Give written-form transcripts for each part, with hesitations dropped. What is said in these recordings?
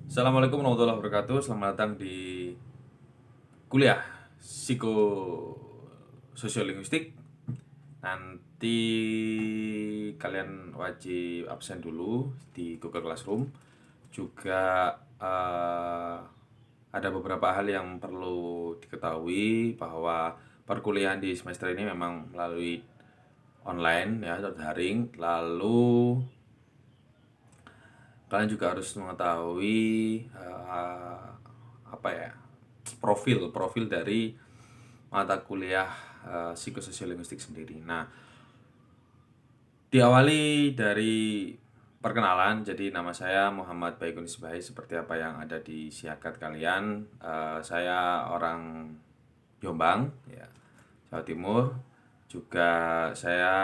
Assalamualaikum warahmatullahi wabarakatuh. Selamat datang di kuliah psikososiolingvistik. Nanti kalian wajib absen dulu di Google Classroom. Juga ada beberapa hal yang perlu diketahui bahwa perkuliahan di semester ini memang melalui online ya atau daring. Lalu kalian juga harus mengetahui apa ya, profil dari mata kuliah psikososiolingvistik sendiri. Nah, diawali dari perkenalan. Jadi nama saya Muhammad Baikun Isbahi, seperti apa yang ada di siakat kalian. Saya orang Jombang, ya, Jawa Timur. Juga saya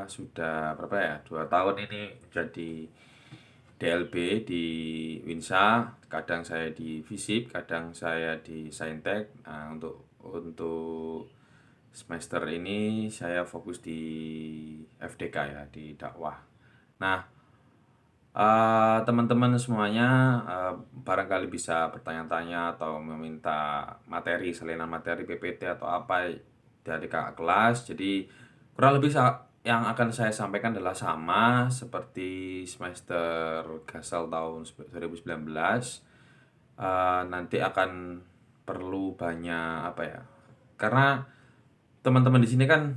sudah berapa ya, 2 tahun ini menjadi DLB di Winsa. Kadang saya di Visip, kadang saya di Saintek. Nah, untuk semester ini saya fokus di FDK ya, di dakwah. Nah, teman-teman semuanya barangkali bisa bertanya-tanya atau meminta materi, salinan materi PPT atau apa dari kakak kelas. Jadi kurang lebih yang akan saya sampaikan adalah sama seperti semester Gasal tahun 2019. Nanti akan perlu banyak apa ya? Karena teman-teman di sini kan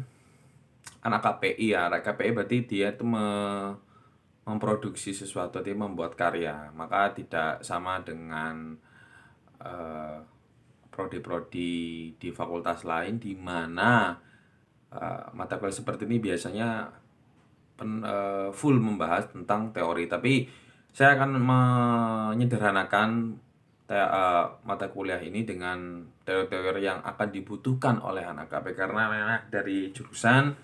anak KPI ya. Anak KPI berarti dia itu memproduksi sesuatu, dia membuat karya. Maka tidak sama dengan eh, prodi-prodi di fakultas lain di mana mata kuliah seperti ini biasanya full membahas tentang teori. Tapi saya akan menyederhanakan mata kuliah ini dengan teori-teori yang akan dibutuhkan oleh anak KP, karena memang dari jurusan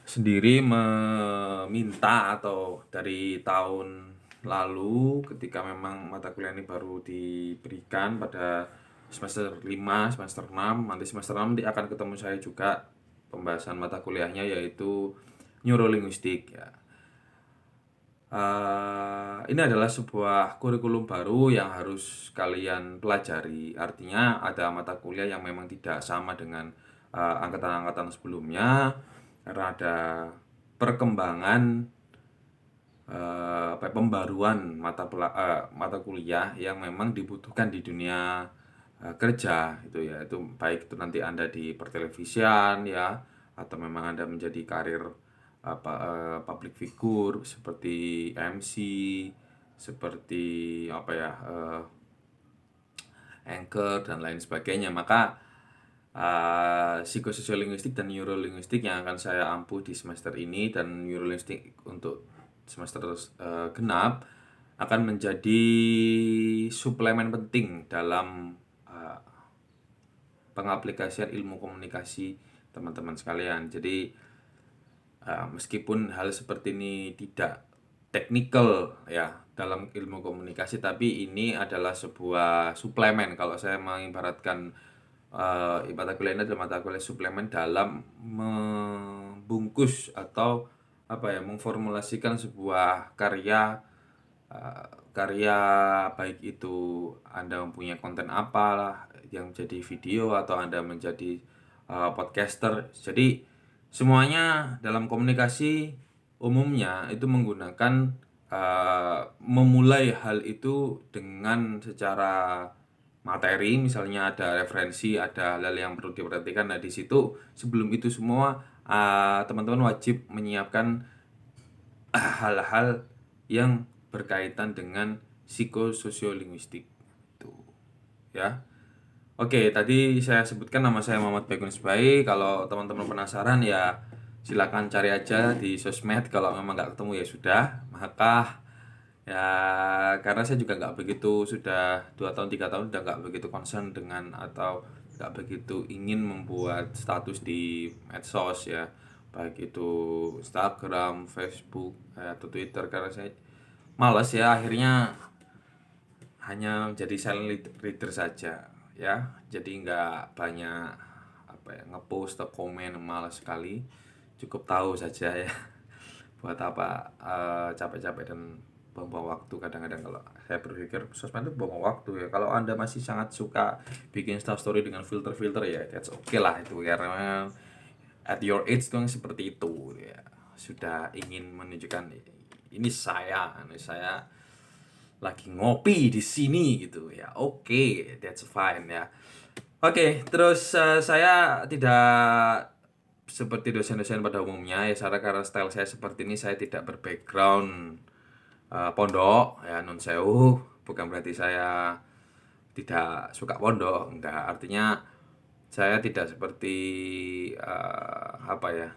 sendiri meminta, atau dari tahun lalu ketika memang mata kuliah ini baru diberikan pada semester 5, semester 6, nanti semester 6 nanti akan ketemu saya juga pembahasan mata kuliahnya, yaitu neurolinguistik ya. Ini adalah sebuah kurikulum baru yang harus kalian pelajari. Artinya ada mata kuliah yang memang tidak sama dengan angkatan-angkatan sebelumnya, karena ada perkembangan pembaruan mata kuliah yang memang dibutuhkan di dunia kerja itu ya. Itu baik itu nanti Anda di pertelevisian ya, atau memang Anda menjadi karir public figure seperti MC, seperti apa ya, anchor dan lain sebagainya. Maka psikososiolingvistik dan neurolinguistik yang akan saya ampuh di semester ini, dan neurolinguistik untuk semester genap, akan menjadi suplemen penting dalam pengaplikasian ilmu komunikasi teman-teman sekalian. Jadi meskipun hal seperti ini tidak teknikal ya dalam ilmu komunikasi, tapi ini adalah sebuah suplemen. Kalau saya mengibaratkan mata kuliah ini adalah mata kuliah suplemen dalam membungkus atau apa ya, memformulasikan sebuah karya, karya, baik itu Anda mempunyai konten apalah yang jadi video atau Anda menjadi podcaster. Jadi semuanya dalam komunikasi umumnya itu menggunakan memulai hal itu dengan secara materi. Misalnya ada referensi, ada hal-hal yang perlu diperhatikan. Nah, di situ sebelum itu semua teman-teman wajib menyiapkan hal-hal yang berkaitan dengan psikososiolingvistik itu ya. Oke, tadi saya sebutkan nama saya Muhammad Baikun Isbahi. Kalau teman-teman penasaran ya silakan cari aja di sosmed. Kalau memang nggak ketemu ya sudah. Maka ya, karena saya juga nggak begitu, sudah 2 tahun 3 tahun udah nggak begitu concern dengan, atau nggak begitu ingin membuat status di medsos ya, baik itu Instagram, Facebook, atau Twitter, karena saya malas ya. Akhirnya hanya jadi silent reader saja ya, jadi nggak banyak apa ya, ngepost atau komen, malas sekali. Cukup tahu saja ya buat apa capek-capek dan buang-buang waktu kadang-kadang. Kalau saya berpikir sosmed itu buang waktu ya. Kalau Anda masih sangat suka bikin story dengan filter-filter ya that's okay lah itu, karena at your age tuh yang seperti itu ya, sudah ingin menunjukkan ini saya lagi ngopi di sini gitu ya. Oke, that's fine ya. Oke, terus saya tidak seperti dosen-dosen pada umumnya ya, karena style saya seperti ini. Saya tidak berbackground pondok ya, nun sewu. Bukan berarti saya tidak suka pondok, enggak. Artinya saya tidak seperti apa ya,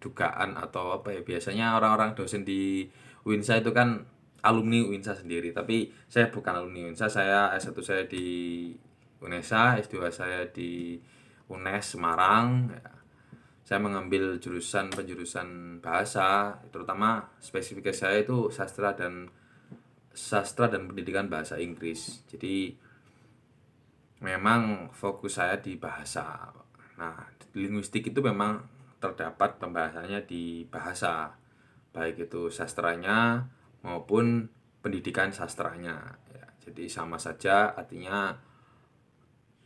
dugaan atau apa ya, biasanya orang-orang dosen di Uinsa itu kan alumni Uinsa sendiri, tapi saya bukan alumni Uinsa. Saya S1 saya di UNESA, S2 saya di UNES Semarang ya. Saya mengambil penjurusan bahasa, terutama spesifikasi saya itu sastra dan pendidikan bahasa Inggris. Jadi memang fokus saya di bahasa. Nah, linguistik itu memang terdapat pembahasannya di bahasa, baik itu sastranya maupun pendidikan sastranya ya. Jadi sama saja, artinya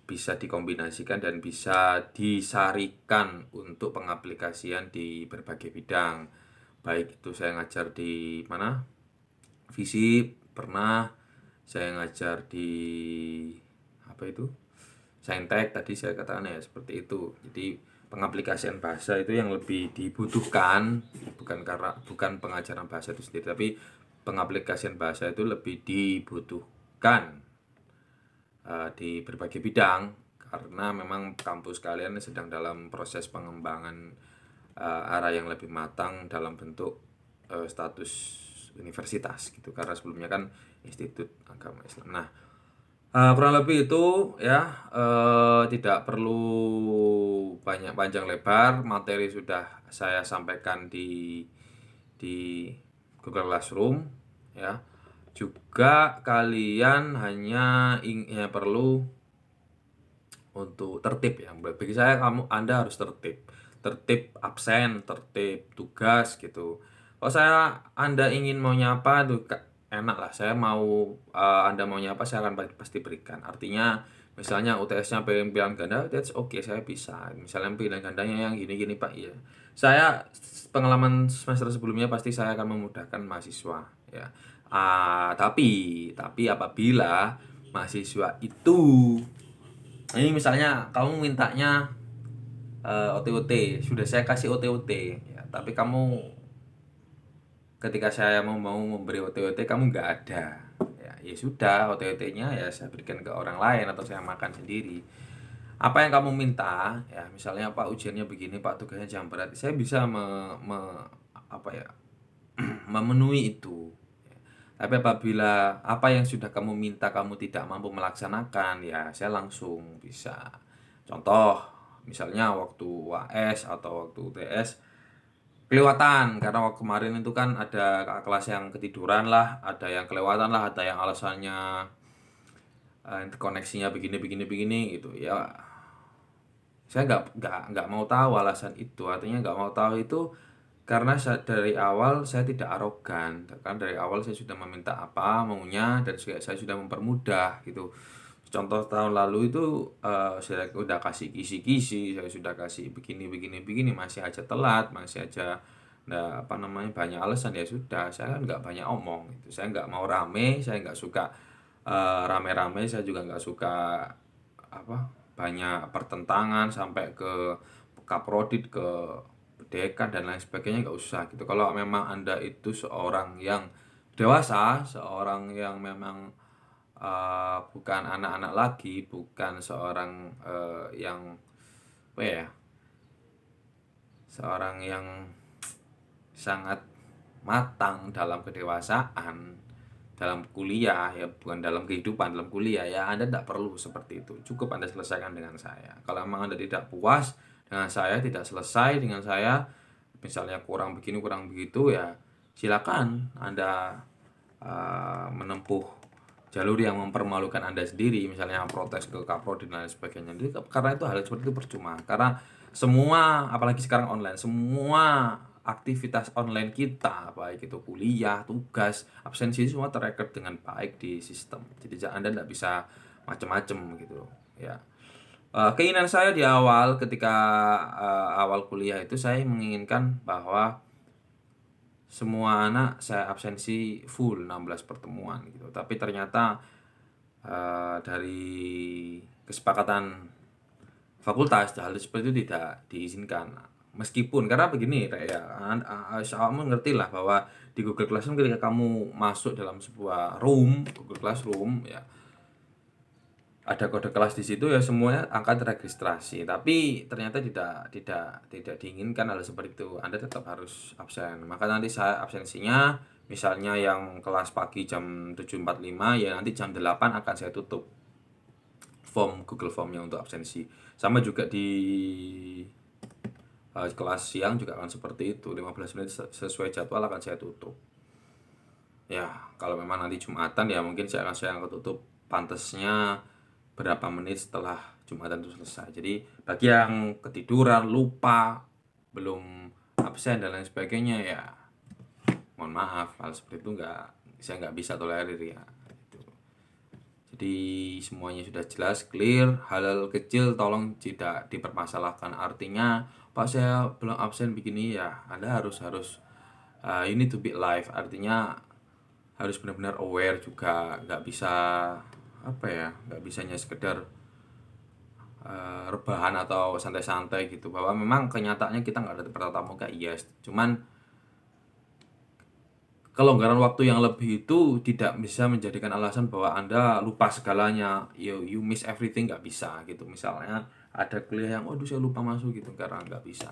bisa dikombinasikan dan bisa disarikan untuk pengaplikasian di berbagai bidang. Baik itu saya ngajar di mana? FISIP pernah, saya ngajar di apa itu? Saintek tadi saya katakan ya, seperti itu. Jadi pengaplikasian bahasa itu yang lebih dibutuhkan, bukan pengajaran bahasa itu sendiri, tapi pengaplikasian bahasa itu lebih dibutuhkan di berbagai bidang, karena memang kampus kalian sedang dalam proses pengembangan arah yang lebih matang dalam bentuk status universitas gitu, karena sebelumnya kan Institut Agama Islam. Nah, kurang lebih itu ya, tidak perlu banyak panjang lebar, materi sudah saya sampaikan di Google Classroom ya. Juga kalian hanya perlu untuk tertib ya. Bagi saya Anda harus tertib absen, tertib tugas gitu. Kalau Anda ingin mau nyapa tuh enak lah, saya mau Anda mau nyapa saya akan pasti berikan. Artinya misalnya UTS-nya pilihan ganda, that's okay, saya bisa. Misalnya pilihan gandanya yang gini-gini Pak, iya. Saya pengalaman semester sebelumnya pasti saya akan memudahkan mahasiswa ya. Tapi apabila mahasiswa itu, ini misalnya kamu mintanya OTOT, sudah saya kasih OTOT ya, tapi kamu ketika saya mau memberi OTOT kamu nggak ada ya sudah, OTOT-nya ya saya berikan ke orang lain atau saya makan sendiri. Apa yang kamu minta ya, misalnya Pak ujiannya begini Pak, tugasnya jam berat, saya bisa memenuhi itu. Tapi apabila apa yang sudah kamu minta kamu tidak mampu melaksanakan, ya saya langsung bisa. Contoh, misalnya waktu UAS atau waktu UTS kelewatan, karena waktu kemarin itu kan ada kakak kelas yang ketiduran lah, ada yang kelewatan lah, ada yang alasannya koneksinya begini gitu ya. Saya nggak mau tahu alasan itu, artinya nggak mau tahu itu karena dari awal saya tidak arogan, kan dari awal saya sudah meminta apa maunya dan saya sudah mempermudah gitu. Contoh tahun lalu itu saya udah kasih kisi-kisi, saya sudah kasih begini masih aja telat, masih aja banyak alasan, ya sudah saya kan nggak banyak omong gitu. Saya nggak mau rame, saya nggak suka rame-rame, saya juga nggak suka banyak pertentangan sampai ke kaprodit, ke dekan dan lain sebagainya, nggak usah gitu. Kalau memang Anda itu seorang yang dewasa, seorang yang memang bukan anak-anak lagi, bukan seorang yang apa ya, seorang yang sangat matang dalam kedewasaan, dalam kuliah ya, bukan dalam kehidupan, dalam kuliah ya, Anda tidak perlu seperti itu. Cukup Anda selesaikan dengan saya. Kalau memang Anda tidak puas dengan saya, tidak selesai dengan saya, misalnya kurang begini kurang begitu, ya silakan Anda menempuh jalur yang mempermalukan Anda sendiri, misalnya protes ke Kapolri dan lain sebagainya. Jadi, karena itu hal seperti itu percuma, karena semua, apalagi sekarang online, semua aktivitas online kita, baik itu kuliah, tugas, absensi semua ter-record dengan baik di sistem. Jadi Anda nggak bisa macam-macam gitu ya. Keinginan saya di awal ketika awal kuliah itu saya menginginkan bahwa semua anak saya absensi full 16 pertemuan gitu. Tapi ternyata dari kesepakatan fakultas hal seperti itu tidak diizinkan. Meskipun karena begini ya, kamu ngerti lah bahwa di Google Classroom ketika kamu masuk dalam sebuah room, Google Classroom ya, ada kode kelas di situ ya semuanya akan terregistrasi. Tapi ternyata tidak diinginkan hal seperti itu. Anda tetap harus absen. Maka nanti saya absensinya misalnya yang kelas pagi jam 7.45 ya nanti jam 8 akan saya tutup form Google Formnya untuk absensi. Sama juga di kelas siang juga akan seperti itu, 15 menit sesuai jadwal akan saya tutup. Ya, kalau memang nanti Jumatan ya mungkin saya akan tutup pantasnya berapa menit setelah Jumatan itu selesai. Jadi bagi yang ketiduran, lupa, belum absen dan lain sebagainya ya mohon maaf, hal seperti itu saya nggak bisa tolerir ya. Jadi semuanya sudah jelas, clear, hal-hal kecil tolong tidak dipermasalahkan. Artinya, Pak saya belum absen begini ya, Anda harus you need to be live. Artinya harus benar-benar aware juga, nggak bisa nggak bisanya sekedar rebahan atau santai-santai gitu. Bahwa memang kenyataannya kita nggak ada bertatap muka, yes. Cuman kelonggaran waktu yang lebih itu tidak bisa menjadikan alasan bahwa Anda lupa segalanya, you miss everything, nggak bisa gitu. Misalnya ada kuliah yang, waduh saya lupa masuk gitu, karena nggak bisa.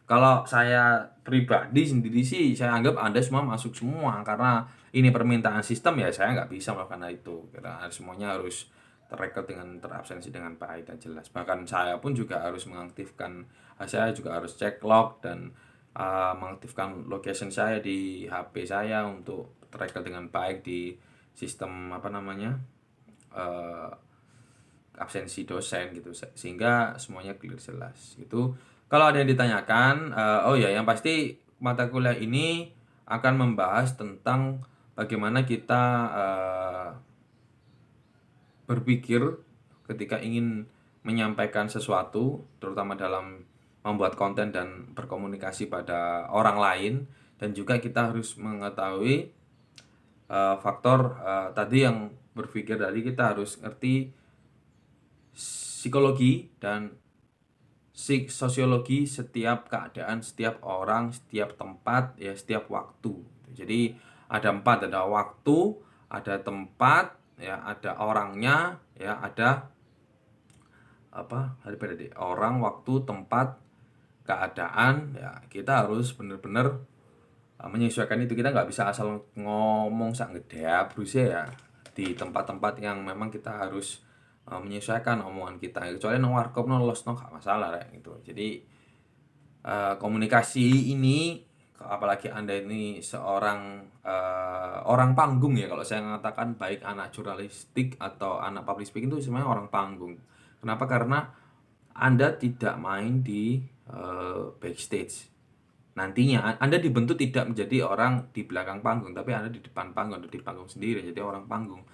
Kalau saya pribadi sendiri sih, saya anggap Anda semua masuk semua, karena ini permintaan sistem ya saya nggak bisa melakukan itu. Karena semuanya harus terrecord dengan terabsensi dengan baik dan jelas. Bahkan saya pun juga harus mengaktifkan, saya juga harus cek log dan mengaktifkan location saya di HP saya untuk terrecord dengan baik di sistem absensi dosen gitu, sehingga semuanya clear jelas gitu. Kalau ada yang ditanyakan, oh ya yang pasti mata kuliah ini akan membahas tentang bagaimana kita berpikir ketika ingin menyampaikan sesuatu, terutama dalam membuat konten dan berkomunikasi pada orang lain, dan juga kita harus mengetahui faktor tadi yang berpikir tadi, kita harus ngerti psikologi dan sosiologi setiap keadaan, setiap orang, setiap tempat, ya setiap waktu. Jadi ada 4, ada waktu, ada tempat, ya ada orangnya, ya ada orang, waktu, tempat, keadaan. Ya kita harus benar-benar menyesuaikan itu. Kita nggak bisa asal ngomong sak ngedap ya di tempat-tempat yang memang kita harus menyesuaikan omongan kita. Kecuali nang warkop los gak masalah gitu. Jadi komunikasi ini, apalagi Anda ini seorang orang panggung ya, kalau saya mengatakan baik anak jurnalistik atau anak public speaking itu sebenarnya orang panggung. Kenapa? Karena Anda tidak main di backstage. Nantinya Anda dibentuk tidak menjadi orang di belakang panggung, tapi Anda di depan panggung, di panggung sendiri, jadi orang panggung.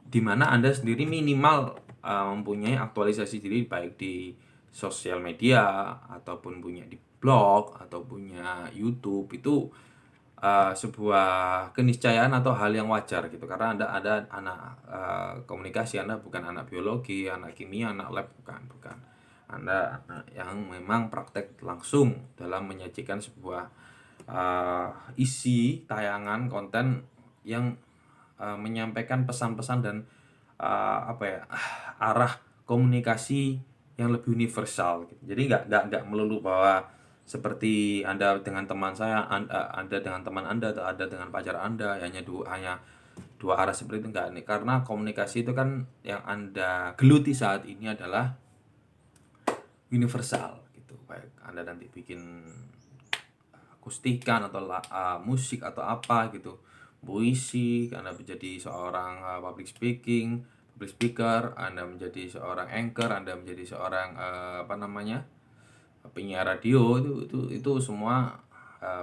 Dimana Anda sendiri minimal mempunyai aktualisasi diri baik di sosial media ataupun punya di blog atau punya YouTube. Itu sebuah keniscayaan atau hal yang wajar gitu, karena Anda ada anak komunikasi, Anda bukan anak biologi, anak kimia, anak lab, bukan. Anda yang memang praktek langsung dalam menyajikan sebuah isi tayangan konten yang menyampaikan pesan-pesan dan arah komunikasi yang lebih universal gitu. Jadi nggak melulu bahwa seperti Anda dengan teman saya, Anda dengan teman Anda, atau Anda dengan pacar Anda, hanya dua arah seperti itu, enggak nih. Karena komunikasi itu kan yang Anda geluti saat ini adalah universal gitu. Baik Anda nanti bikin akustikan atau musik atau apa gitu, puisi, Anda menjadi seorang public speaker, Anda menjadi seorang anchor, Anda menjadi seorang penyiar radio, itu semua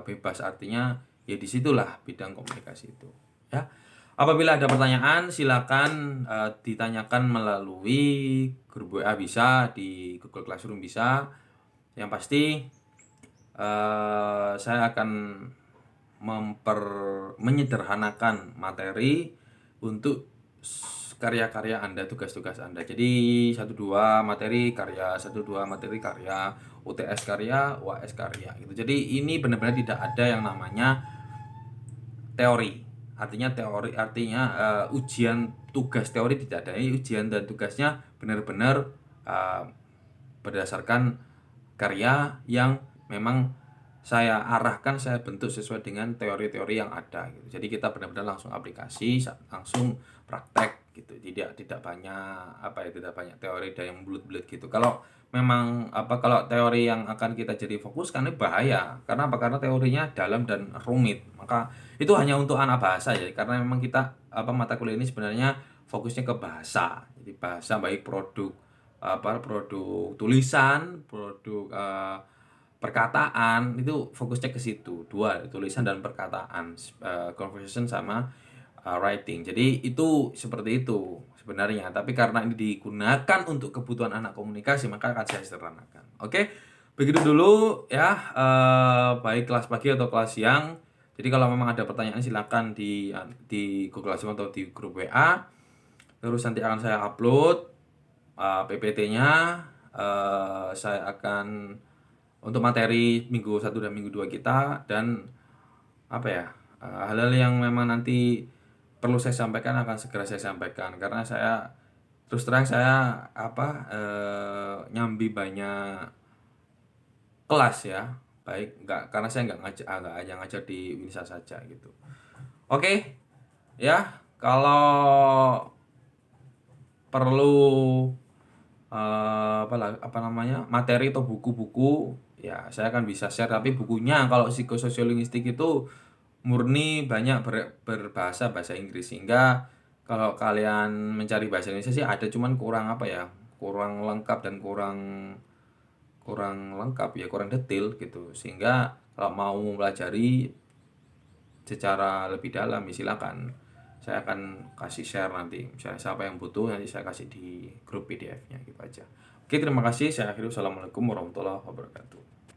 bebas, artinya ya disitulah bidang komunikasi itu ya. Apabila ada pertanyaan silakan ditanyakan melalui grup WA, bisa di Google Classroom, bisa. Yang pasti saya akan menyederhanakan materi untuk karya-karya Anda, tugas-tugas Anda. Jadi 1-2 materi karya, 1-2 materi karya, UTS karya, UAS karya gitu. Jadi ini benar-benar tidak ada yang namanya teori. Artinya ujian tugas teori tidak ada. Ini ujian dan tugasnya benar-benar berdasarkan karya yang memang saya arahkan, saya bentuk sesuai dengan teori-teori yang ada gitu. Jadi kita benar-benar langsung aplikasi, langsung praktek gitu. Tidak banyak tidak banyak teori dan yang bulat-bulat gitu. Kalau memang kalau teori yang akan kita jadi fokus kan ini bahaya. Karena apa? Karena teorinya dalam dan rumit. Maka itu hanya untuk anak bahasa ya. Karena memang kita mata kuliah ini sebenarnya fokusnya ke bahasa. Jadi bahasa baik produk tulisan, produk perkataan, itu fokusnya ke situ, dua, tulisan dan perkataan, conversation sama writing. Jadi itu seperti itu sebenarnya, tapi karena ini digunakan untuk kebutuhan anak komunikasi maka akan saya sederhanakan. Oke, begitu dulu ya, baik kelas pagi atau kelas siang. Jadi kalau memang ada pertanyaan silakan di Google Classroom atau di grup WA. Terus nanti akan saya upload PPT-nya. Saya akan untuk materi minggu 1 dan minggu 2 kita, dan hal-hal yang memang nanti perlu saya sampaikan akan segera saya sampaikan, karena saya terus terang saya nyambi banyak kelas ya, baik enggak, karena saya nggak hanya ngajar di Winsa saja gitu. Oke ya, kalau perlu materi atau buku-buku ya saya akan bisa share, tapi bukunya kalau psikososiologistik itu murni banyak berbahasa bahasa Inggris, sehingga kalau kalian mencari bahasa Indonesia sih ada, cuman kurang lengkap dan kurang lengkap ya, kurang detail gitu, sehingga kalau mau mempelajari secara lebih dalam ya silakan, saya akan kasih share nanti, misalnya siapa yang butuh nanti saya kasih di grup PDF-nya gitu aja. Oke, terima kasih, saya akhiri. Wassalamualaikum warahmatullahi wabarakatuh.